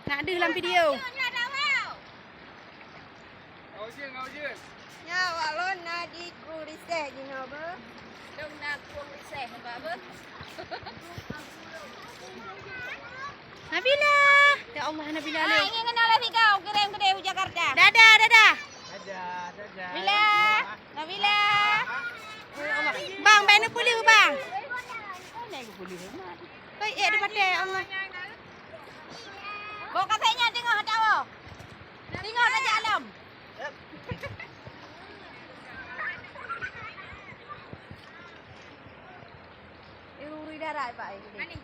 Nak ada dalam video. Ya, walau nak di kuriseh gini apa? Dong nak kurang riseh apa? Nabila. Ya Allah, Nabila. Ingin kenal lagi kau, kirim ke Jakarta. Dadah, dadah. Nabila. Nabila. Bang, bang nak pulih bang. Baik, ada pakai Allah. Kau katanya tengok tahu. Tengok saja alam. Uri darah pak ini.